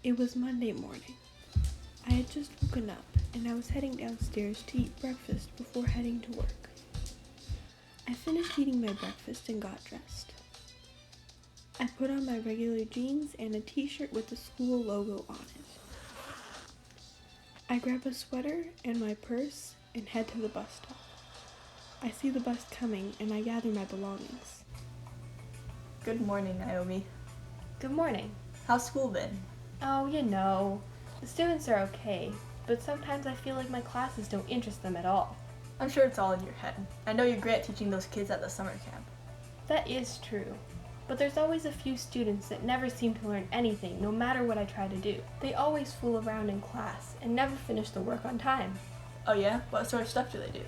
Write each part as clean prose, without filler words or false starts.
It was Monday morning. I had just woken up and I was heading downstairs to eat breakfast before heading to work. I finished eating my breakfast and got dressed. I put on my regular jeans and a t-shirt with the school logo on it. I grab a sweater and my purse and head to the bus stop. I see the bus coming and I gather my belongings. Good morning, Naomi. Good morning. How's school been? Oh, the students are okay, but sometimes I feel like my classes don't interest them at all. I'm sure it's all in your head. I know you're great at teaching those kids at the summer camp. That is true, but there's always a few students that never seem to learn anything no matter what I try to do. They always fool around in class and never finish the work on time. Oh yeah? What sort of stuff do they do?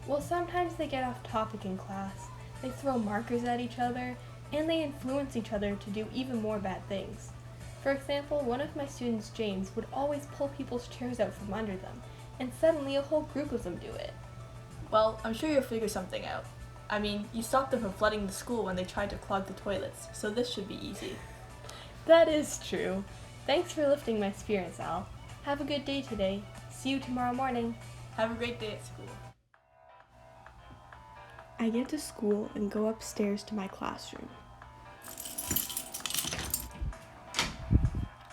Well, sometimes they get off topic in class, they throw markers at each other, and they influence each other to do even more bad things. For example, one of my students, James, would always pull people's chairs out from under them, and suddenly a whole group of them do it. Well, I'm sure you'll figure something out. I mean, you stopped them from flooding the school when they tried to clog the toilets, so this should be easy. That is true. Thanks for lifting my spirits, Al. Have a good day today. See you tomorrow morning. Have a great day at school. I get to school and go upstairs to my classroom.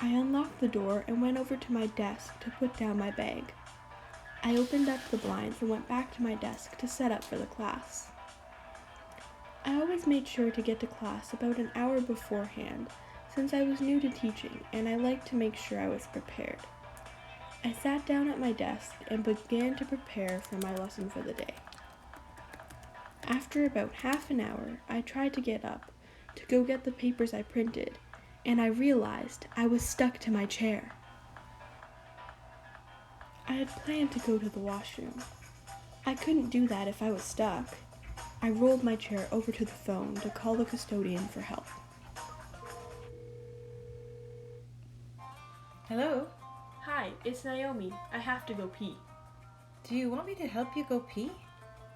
I unlocked the door and went over to my desk to put down my bag. I opened up the blinds and went back to my desk to set up for the class. I always made sure to get to class about an hour beforehand since I was new to teaching and I liked to make sure I was prepared. I sat down at my desk and began to prepare for my lesson for the day. After about half an hour, I tried to get up to go get the papers I printed, and I realized I was stuck to my chair. I had planned to go to the washroom. I couldn't do that if I was stuck. I rolled my chair over to the phone to call the custodian for help. Hello? Hi, it's Naomi. I have to go pee. Do you want me to help you go pee?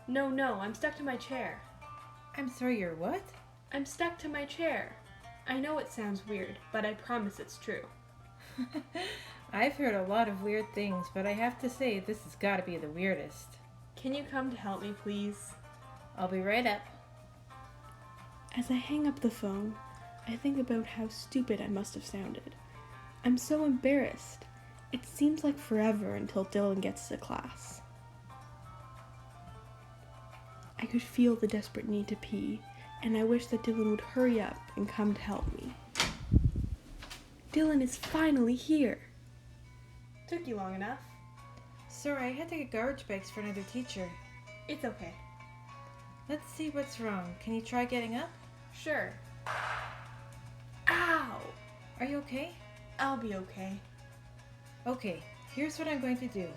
No, I'm stuck to my chair. I'm sorry, you're what? I'm stuck to my chair. I know it sounds weird, but I promise it's true. I've heard a lot of weird things, but I have to say this has got to be the weirdest. Can you come to help me, please? I'll be right up. As I hang up the phone, I think about how stupid I must have sounded. I'm so embarrassed. It seems like forever until Dylan gets to class. I could feel the desperate need to pee, and I wish that Dylan would hurry up and come to help me. Dylan is finally here. Took you long enough. Sorry, I had to get garbage bags for another teacher. It's okay. Let's see what's wrong. Can you try getting up? Sure. Ow! Are you okay? I'll be okay. Okay, here's what I'm going to do.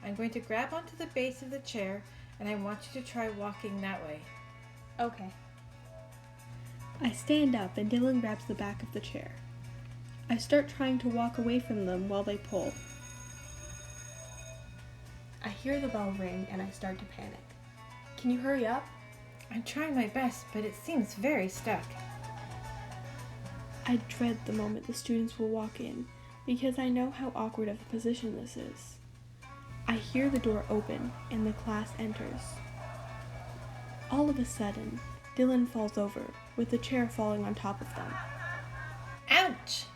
I'm going to grab onto the base of the chair, and I want you to try walking that way. Okay. I stand up and Dylan grabs the back of the chair. I start trying to walk away from them while they pull. I hear the bell ring and I start to panic. Can you hurry up? I'm trying my best, but it seems very stuck. I dread the moment the students will walk in because I know how awkward of a position this is. I hear the door open and the class enters. All of a sudden, Dylan falls over, with the chair falling on top of them. Ouch!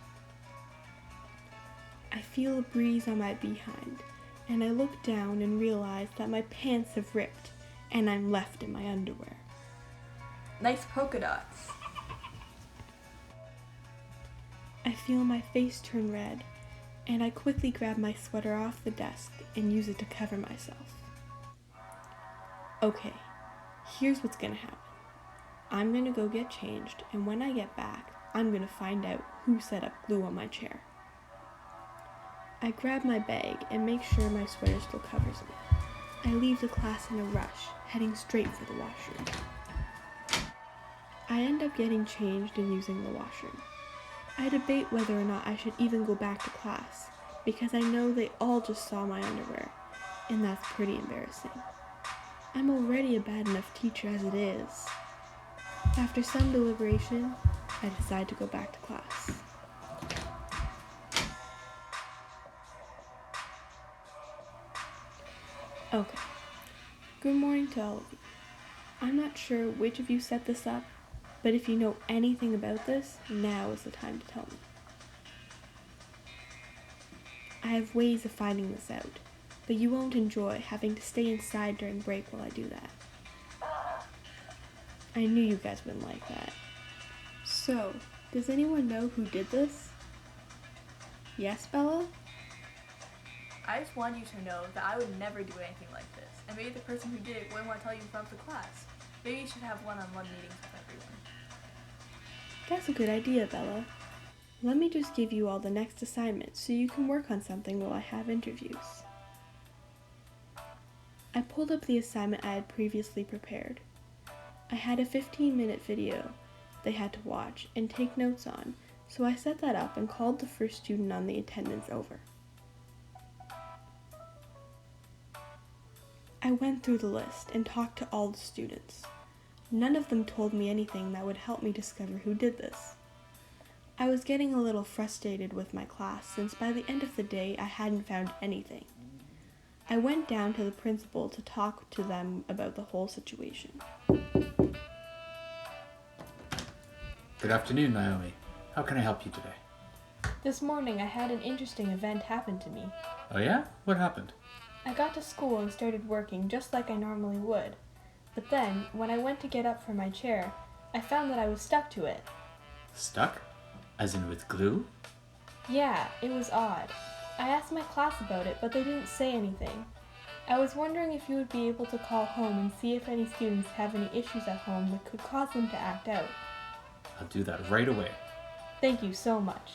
I feel a breeze on my behind, and I look down and realize that my pants have ripped, and I'm left in my underwear. Nice polka dots. I feel my face turn red, and I quickly grab my sweater off the desk and use it to cover myself. Okay, here's what's gonna happen. I'm gonna go get changed, and when I get back, I'm gonna find out who set up glue on my chair. I grab my bag and make sure my sweater still covers me. I leave the class in a rush, heading straight for the washroom. I end up getting changed and using the washroom. I debate whether or not I should even go back to class, because I know they all just saw my underwear, and that's pretty embarrassing. I'm already a bad enough teacher as it is. After some deliberation, I decide to go back to class. Okay. Good morning to all of you. I'm not sure which of you set this up, but if you know anything about this, now is the time to tell me. I have ways of finding this out, but you won't enjoy having to stay inside during break while I do that. I knew you guys wouldn't like that. So, does anyone know who did this? Yes, Bella? I just want you to know that I would never do anything like this, and maybe the person who did it wouldn't want to tell you in front of the class. Maybe you should have one-on-one meetings with everyone. That's a good idea, Bella. Let me just give you all the next assignment so you can work on something while I have interviews. I pulled up the assignment I had previously prepared. I had a 15-minute video they had to watch and take notes on, so I set that up and called the first student on the attendance over. I went through the list and talked to all the students. None of them told me anything that would help me discover who did this. I was getting a little frustrated with my class since by the end of the day I hadn't found anything. I went down to the principal to talk to them about the whole situation. Good afternoon, Naomi. How can I help you today? This morning I had an interesting event happen to me. Oh yeah? What happened? I got to school and started working just like I normally would. But then, when I went to get up from my chair, I found that I was stuck to it. Stuck? As in with glue? Yeah, it was odd. I asked my class about it, but they didn't say anything. I was wondering if you would be able to call home and see if any students have any issues at home that could cause them to act out. I'll do that right away. Thank you so much.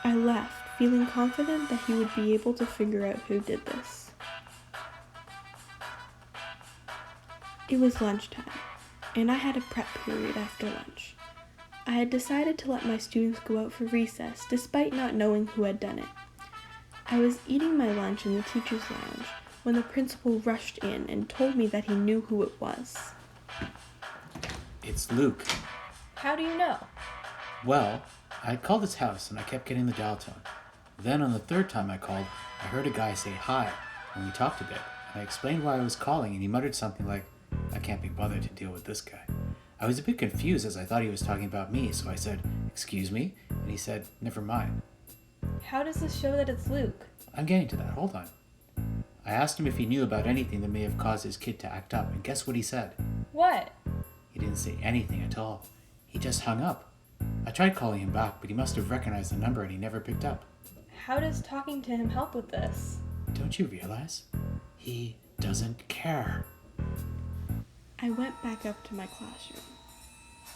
I left, feeling confident that he would be able to figure out who did this. It was lunchtime, and I had a prep period after lunch. I had decided to let my students go out for recess despite not knowing who had done it. I was eating my lunch in the teacher's lounge when the principal rushed in and told me that he knew who it was. It's Luke. How do you know? Well, I called his house and I kept getting the dial tone. Then on the third time I called, I heard a guy say hi, and we talked a bit. And I explained why I was calling, and he muttered something like, "I can't be bothered to deal with this guy." I was a bit confused as I thought he was talking about me, so I said, "Excuse me?" And he said, "Never mind." How does this show that it's Luke? I'm getting to that, hold on. I asked him if he knew about anything that may have caused his kid to act up, and guess what he said? What? He didn't say anything at all. He just hung up. I tried calling him back, but he must have recognized the number and he never picked up. How does talking to him help with this? Don't you realize? He doesn't care. I went back up to my classroom.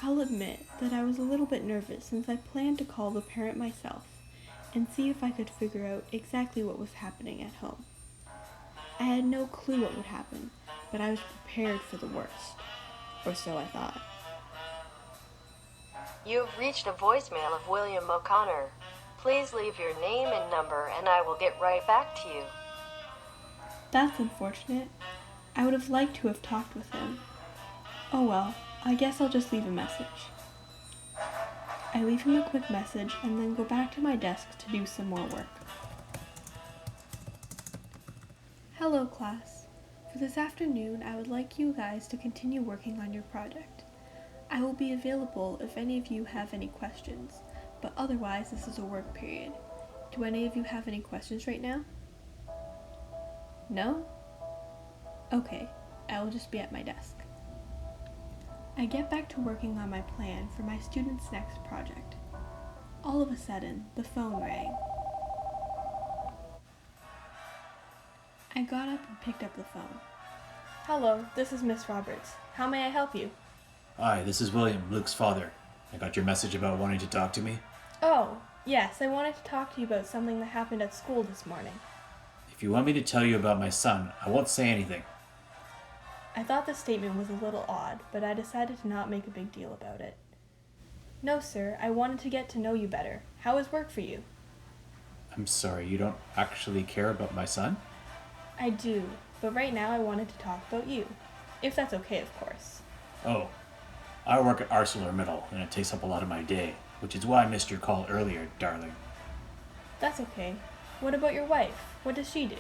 I'll admit that I was a little bit nervous since I planned to call the parent myself and see if I could figure out exactly what was happening at home. I had no clue what would happen, but I was prepared for the worst. Or so I thought. You have reached a voicemail of William O'Connor. Please leave your name and number and I will get right back to you. That's unfortunate. I would have liked to have talked with him. Oh well, I guess I'll just leave a message. I leave him a quick message and then go back to my desk to do some more work. Hello class. For this afternoon, I would like you guys to continue working on your project. I will be available if any of you have any questions, but otherwise this is a work period. Do any of you have any questions right now? No? Okay, I will just be at my desk. I get back to working on my plan for my students' next project. All of a sudden, the phone rang. I got up and picked up the phone. Hello, this is Miss Roberts. How may I help you? Hi, this is William, Luke's father. I got your message about wanting to talk to me. Oh, yes, I wanted to talk to you about something that happened at school this morning. If you want me to tell you about my son, I won't say anything. I thought the statement was a little odd, but I decided to not make a big deal about it. No, sir, I wanted to get to know you better. How is work for you? I'm sorry, you don't actually care about my son? I do, but right now I wanted to talk about you. If that's okay, of course. Oh, I work at ArcelorMittal, and it takes up a lot of my day, which is why I missed your call earlier, darling. That's okay. What about your wife? What does she do?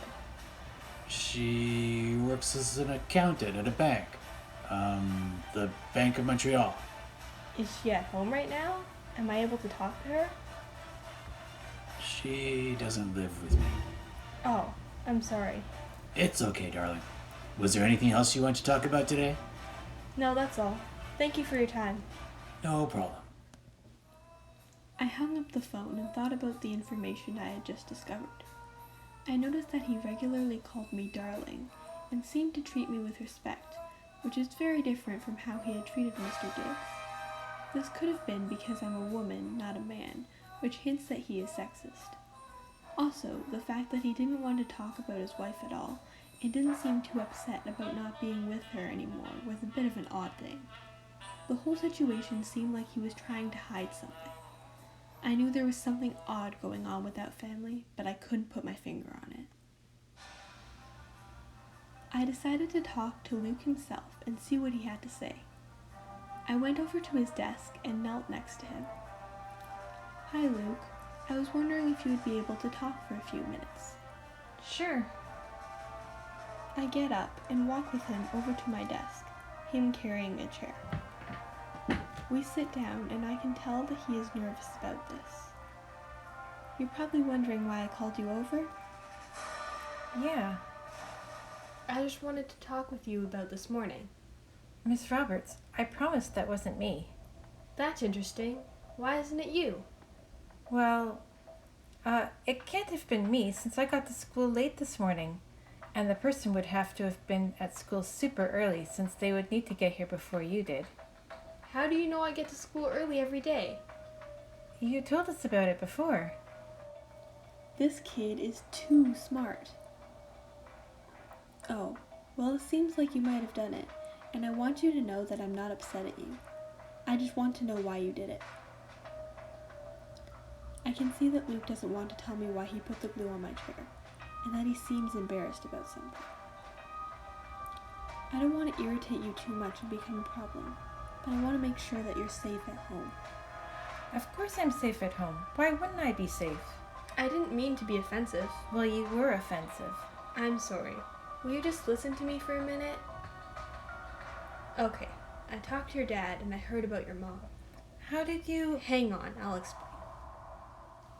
She works as an accountant at a bank. The Bank of Montreal. Is she at home right now? Am I able to talk to her? She doesn't live with me. Oh, I'm sorry. It's okay, darling. Was there anything else you want to talk about today? No, that's all. Thank you for your time. No problem. I hung up the phone and thought about the information I had just discovered. I noticed that he regularly called me darling and seemed to treat me with respect, which is very different from how he had treated Mr. Diggs. This could have been because I'm a woman, not a man, which hints that he is sexist. Also, the fact that he didn't want to talk about his wife at all and didn't seem too upset about not being with her anymore was a bit of an odd thing. The whole situation seemed like he was trying to hide something. I knew there was something odd going on with that family, but I couldn't put my finger on it. I decided to talk to Luke himself and see what he had to say. I went over to his desk and knelt next to him. Hi, Luke. I was wondering if you would be able to talk for a few minutes. Sure. I get up and walk with him over to my desk, him carrying a chair. We sit down and I can tell that he is nervous about this. You're probably wondering why I called you over? Yeah. I just wanted to talk with you about this morning. Miss Roberts, I promised that wasn't me. That's interesting. Why isn't it you? Well, it can't have been me since I got to school late this morning. And the person would have to have been at school super early since they would need to get here before you did. How do you know I get to school early every day? You told us about it before. This kid is too smart. Oh, well, it seems like you might have done it, and I want you to know that I'm not upset at you. I just want to know why you did it. I can see that Luke doesn't want to tell me why he put the glue on my chair, and that he seems embarrassed about something. I don't want to irritate you too much and become a problem, but I want to make sure that you're safe at home. Of course I'm safe at home. Why wouldn't I be safe? I didn't mean to be offensive. Well, you were offensive. I'm sorry. Will you just listen to me for a minute? Okay, I talked to your dad and I heard about your mom. How did you... Hang on, I'll explain.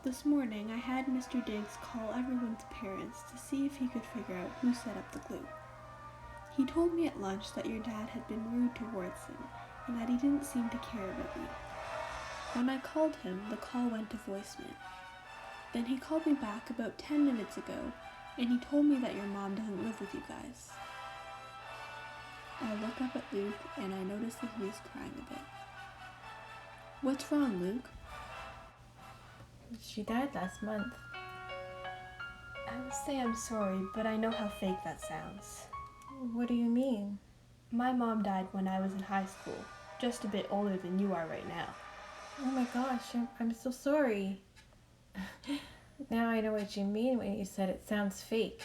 This morning, I had Mr. Diggs call everyone's parents to see if he could figure out who set up the glue. He told me at lunch that your dad had been rude towards him and that he didn't seem to care about me. When I called him, the call went to voicemail. Then he called me back about 10 minutes ago and he told me that your mom doesn't live with you guys. I look up at Luke and I notice that he is crying a bit. What's wrong, Luke? She died last month. I will say I'm sorry, but I know how fake that sounds. What do you mean? My mom died when I was in high school, just a bit older than you are right now. Oh my gosh, I'm so sorry. Now I know what you mean when you said it sounds fake.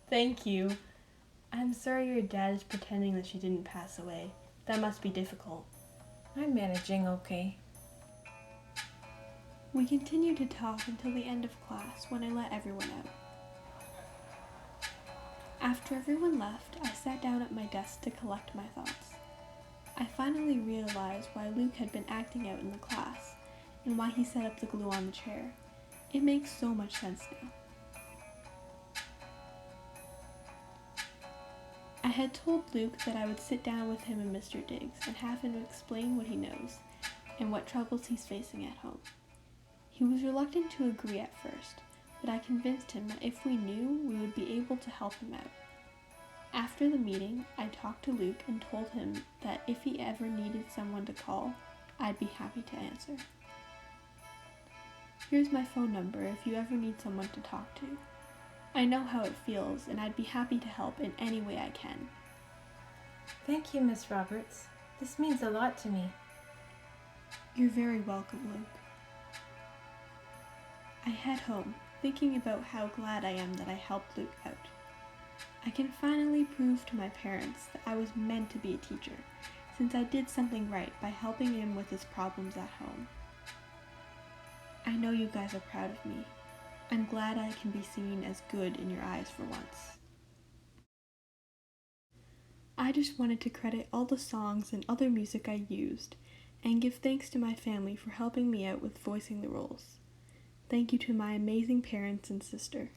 Thank you. I'm sorry your dad is pretending that she didn't pass away. That must be difficult. I'm managing okay. We continued to talk until the end of class when I let everyone out. After everyone left, I sat down at my desk to collect my thoughts. I finally realized why Luke had been acting out in the class and why he set up the glue on the chair. It makes so much sense now. I had told Luke that I would sit down with him and Mr. Diggs and have him explain what he knows and what troubles he's facing at home. He was reluctant to agree at first, but I convinced him that if we knew, we would be able to help him out. After the meeting, I talked to Luke and told him that if he ever needed someone to call, I'd be happy to answer. Here's my phone number if you ever need someone to talk to. I know how it feels, and I'd be happy to help in any way I can. Thank you, Miss Roberts. This means a lot to me. You're very welcome, Luke. I head home, thinking about how glad I am that I helped Luke out. I can finally prove to my parents that I was meant to be a teacher, since I did something right by helping him with his problems at home. I know you guys are proud of me. I'm glad I can be seen as good in your eyes for once. I just wanted to credit all the songs and other music I used, and give thanks to my family for helping me out with voicing the roles. Thank you to my amazing parents and sister.